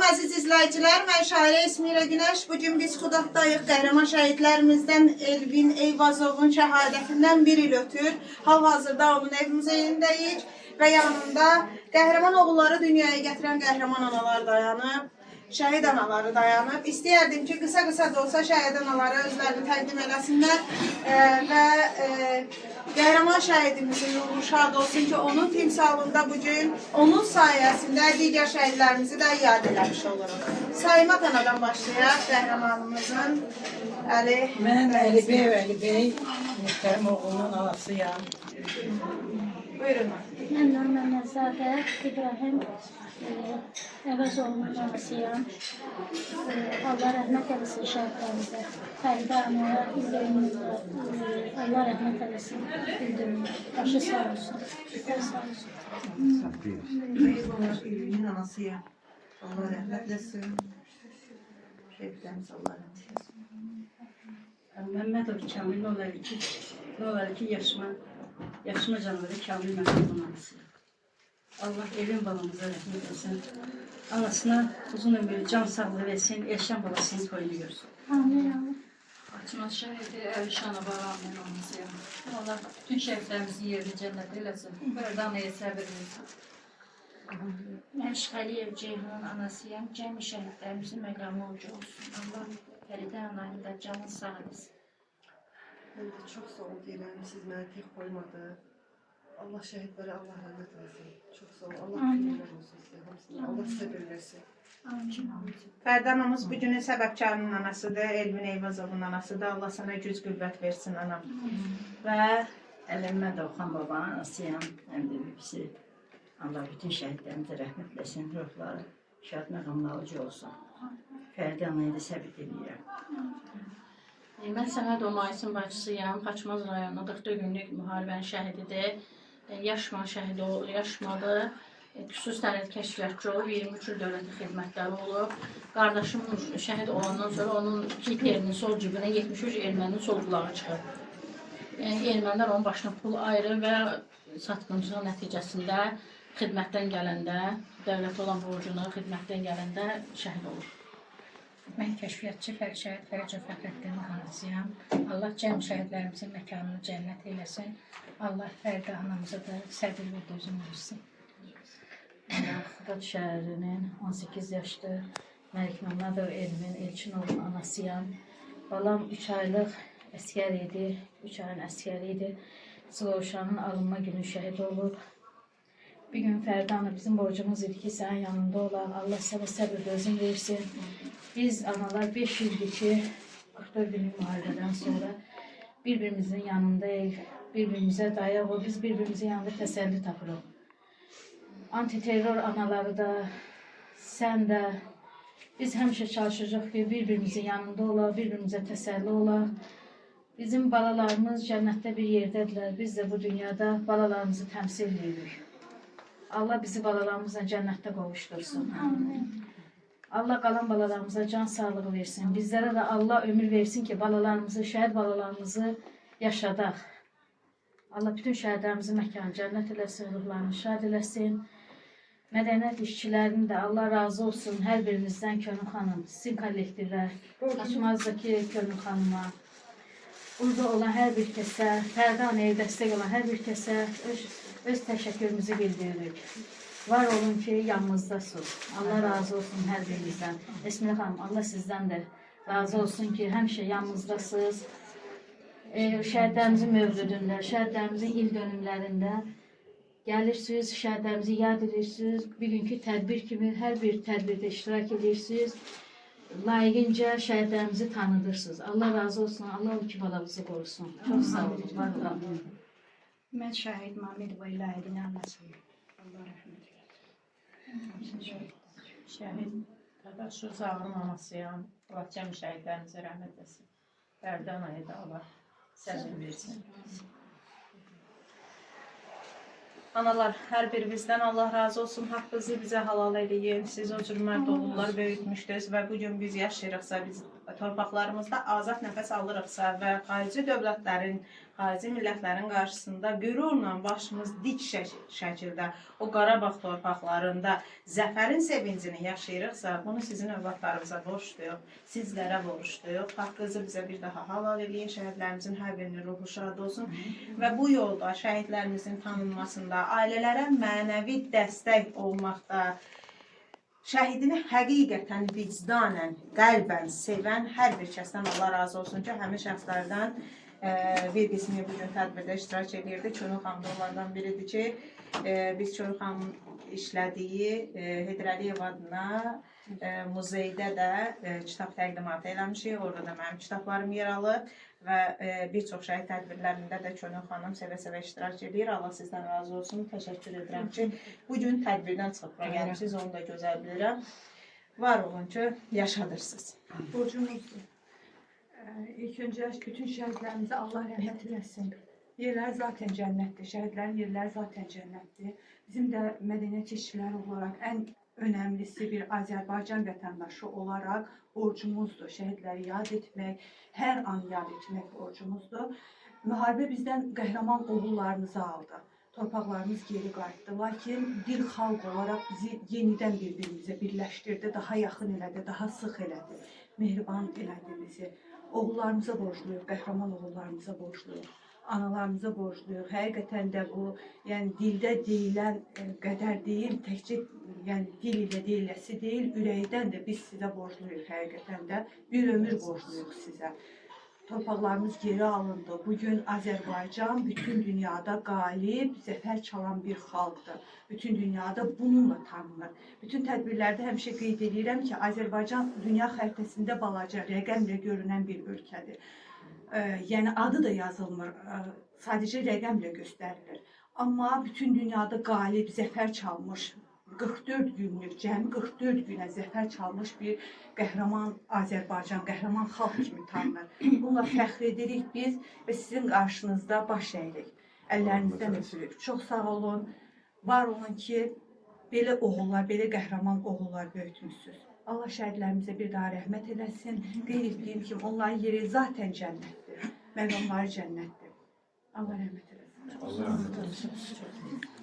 əziz izləyicilər, mən Şairə İsmirə Günəş. Bugün biz Xudaqdayıq qəhrəman şəhidlərimizdən Elvin Eyvazovun şəhadətindən bir il ötür. Hal-hazırda onun ev muzeyindəyik və yanında qəhrəman oğulları dünyaya gətirən qəhrəman analar dayanıb. Şəhid anaları dayanıb. İstəyərdim ki, qısa da olsa şəhid anaları özlərini təqdim eləsinlər və qəhrəman şəhidimizin ruhu şad olsun ki, onun timsalında bugün onun sayəsində digər şəhidlərimizi də yad eləmiş oluruq. Saymat anadan başlayaq qəhrəmanımızın Əli. Mən Əli bəy, mühtərəm oğlunun anasıyam. Buyurun. Mən Nurman Nəzadə İbrahim Əvəzoğlunun anasıyam. Allah rəhmət eləsin şəhidlərimizə. Fəridə anaya, İllərimizə, Allah rəhmət eləsin. Başı sağ olsun. Sağ olsun. İlvin anasıyam. Allah rəhmət eləsin. Şəhidlərimiz Allah rəhmət eləsin. Məmmədov Kamil Nolar 2 yaşıma canlıları Kamil Məmmədovun anasıyam. Allah evin balamıza rəhmət etsin. Anasına uzun ömür, can sağlığı versin, yaşayan balasının toyunu görsün. Amin. Açmaq şəhidi Əlişana Baranın anasıyam. Allah bütün şəhidlərimizin yerini cənnət eləsin. Fərdə anaya səbir versin. Mən Şəxəliyev Ceyhunun anasıyam. Cəmi şəhidlərimizin məqamı ucu olsun. Allah Fəridə anayı da canı sağ eləsin. Mən də çox sağ ol deyirəm, siz məni tək qoymadı. Allah şəhidlərə Allah rəhmət eləsin. Çox sağ ol, Allah xeyirlər olsun sizə, hamısına. Allah səbir versin. Fərdə anamız bugünün səbəbkarının anasıdır, Elvin Eyvazovun anasıdır. Allah sana güc qüvvət versin anam. Və Əlimə də Oxan babanın anasıyam, həm də bibisi. Allah bütün şəhidlərimizə rəhmət eləsin, ruhları şad məqamlı ucu olsun. Fərdə anaya da səbir edirəm. Mən Səməd Omayısın bacısıyam. Xaçmaz rayonu 44 günlük müharibənin şəhididir. Yaşma şəhidi olub, yaşmadı. Xüsusi tənəd kəşfiyyatçı olub, 23 il dövləti xidmətləri olub. Qardaşım şəhid olandan sonra onun iki yerinin sol cibinə 73 erməninin sol qulağı çıxıb. Ermənilər onun başına pul ayırır və satqıncılıq nəticəsində xidmətdən gələndə, dövlət olan borcunu xidmətdən gələndə şəhid olur. Mən kəşfiyyatçı şəhid Fərəcə Fəxrəddinin anasıyam. Allah cəm şəhidlərimizin məkanını cənnət eləsin. Allah Fərdə anamıza da səbir və dözüm versin. Xudad şəhərinin 18 yaşlı Məlik Məmmədov Elvin Elçinovun anasıyam. Balam 3 aylıq əskər idi, 3 ayın əskəri idi. Sılovşanın alınma günü şəhid olub. Bir gün Fərdə ana bizim borcumuz idi ki, sənin yanında olan Allah sənə səbir dözüm versin. Biz analar 5 ildir ki, 44 günlük müharibədən sonra bir-birimizin yanındayıq, bir-birimizə dayaq ol, biz bir-birimizin yanında təsəlli tapırıq. Antiterror anaları da, sən də, biz həmişə çalışacaq ki, bir-birimizin yanında olaq, bir-birimizə təsəlli olaq. Bizim balalarımız cənnətdə bir yerdədirlər, biz də bu dünyada balalarımızı təmsil edirik. Allah bizi balalarımızla cənnətdə qovuştursun. Allah qalan balalarımıza can sağlığı versin. Bizlərə də Allah ömür versin ki, balalarımızı, şəhid balalarımızı yaşadaq. Allah bütün şəhidlərimizin məkanı cənnət eləsin, ruhlarını şad eləsin. Mədəniyyət işçilərinin də Allah razı olsun hər birinizdən Könül xanım, sizin kollektivlər, Xaçmazdakı Könül xanıma, burada olan hər bir kəsə, Fərdə anaya dəstək olan hər bir kəsə öz təşəkkürümüzü bildiririk. Var olun ki, yanımızdasınız. Allah razı olsun hər birinizdən. Esmir xanım, Allah sizdən də razı olsun ki, həmişə yanımızdasınız. Şəhidlərimizin mövcudunda, şəhidlərimizin il dönümlərində gəlirsiniz, şəhidlərimizi yad edirsiniz. Bir günkü tədbir kimi hər bir tədbirdə iştirak edirsiniz. Layiqincə şəhidlərimizi tanıdırsınız. Allah razı olsun, Allah o iki balamızı qorusun. Çox sağ olun, var olun. Mən şəhid Mamedova İlahidin anasıyam. Allah rəhmət eləsin. Şəhid Dadaşov Zağrın anasıyam. Allah cəm şəhidlərimizə rəhmət etsin. Fərdə anaya da Allah səbir versin. Analar, hər birimizdən Allah razı olsun. Haqqınızı bizə halal eləyin. Siz o cür mərd oğullar böyütmüşdünüz və bugün biz yaşayırıqsa, biz torpaqlarımızda azad nəfəs alırıqsa və xarici dövlətlərin, xarici millətlərin qarşısında qürurla başımız dik şəkildə o Qarabağ torpaqlarında zəfərin sevincini yaşayırıqsa, bunu sizin övladlarınıza borcluyuq, sizlərə borcluyuq. Haqqınızı bizə bir daha halal eləyin, şəhidlərimizin hər birinin ruhu şad olsun və bu yolda şəhidlərimizin tanınmasında, ailələrə mənəvi dəstək olmaqda, şəhidini həqiqətən, vicdanən, qəlbən sevən hər bir kəsdən Allah razı olsun ki, həmin şəxslərdən bir qismi bugün tədbirdə iştirak edirdi. Çönül xanım da onlardan biridir ki, biz Çönül xanımın işlədiyi Heydər Əliyev adına muzeydə də kitab təqdimatı eləmişik. Orada da mənim kitablarım yer alır və bir çox şəhid tədbirlərində də Çönül xanım sevə-sevə iştirak edir. Allah sizdən razı olsun. Təşəkkür edirəm ki, bugün tədbirdən çıxıb bura gəlmişsiniz, onu da gözəl bilirəm. Var olun ki, yaşadırsınız. Borcumuzdur. İlk önce bütün şehitlerimize Allah rahmet eylesin. Yerler zaten cennettir. Şehitlerin yerleri zaten cennettir. Bizim de medeniyet işçileri olarak en önemlisi bir Azerbaycan vatandaşı olarak borcumuzdur. Şehitleri yad etmek, her an yad etmek borcumuzdur. Müharibə bizden kahraman oğullarımızı aldı. Torpaqlarımız geri qayıtdı. Lakin bir xalq olaraq bizi yenidən bir-birimizə birləşdirdi, daha yaxın elədi, daha sıx elədi, mehriban elədi bizi. Oğullarımıza borcluyuq, qəhrəman oğullarımıza borcluyuq, analarımıza borcluyuq. Həqiqətən də bu, yəni dildə deyilən qədər deyil, təkcə yəni dil ilə deyiləsi deyil, ürəkdən də biz sizə borcluyuq həqiqətən də. Bir ömür borcluyuq sizə. Torpaqlarımız geri alındı. Bugün Azərbaycan bütün dünyada qalib, zəfər çalan bir xalqdır. Bütün dünyada bununla tanınır. Bütün tədbirlərdə həmişə qeyd edirəm ki, Azərbaycan dünya xəritəsində balaca, rəqəmlə görünən bir ölkədir. Yəni adı da yazılmır, sadəcə rəqəmlə göstərilir. Amma bütün dünyada qalib, zəfər çalmış, 44 günlük, cəmi 44 günə zəfər çalmış bir qəhrəman Azərbaycan, qəhrəman xalq kimi tanınır. Bununla fəxr edirik biz və sizin qarşınızda baş əyirik. Əllərinizdən öpürük. Çox sağ olun, var olun ki, belə oğullar, belə qəhrəman oğullar böyütmüşsünüz. Allah şəhidlərimizə bir daha rəhmət eləsin. Qeyd etdiyim kimi, onların yeri zaten cənnətdir. Məqamları cənnətdir. Allah rəhmət eləsin. Allah rəhmət eləsin.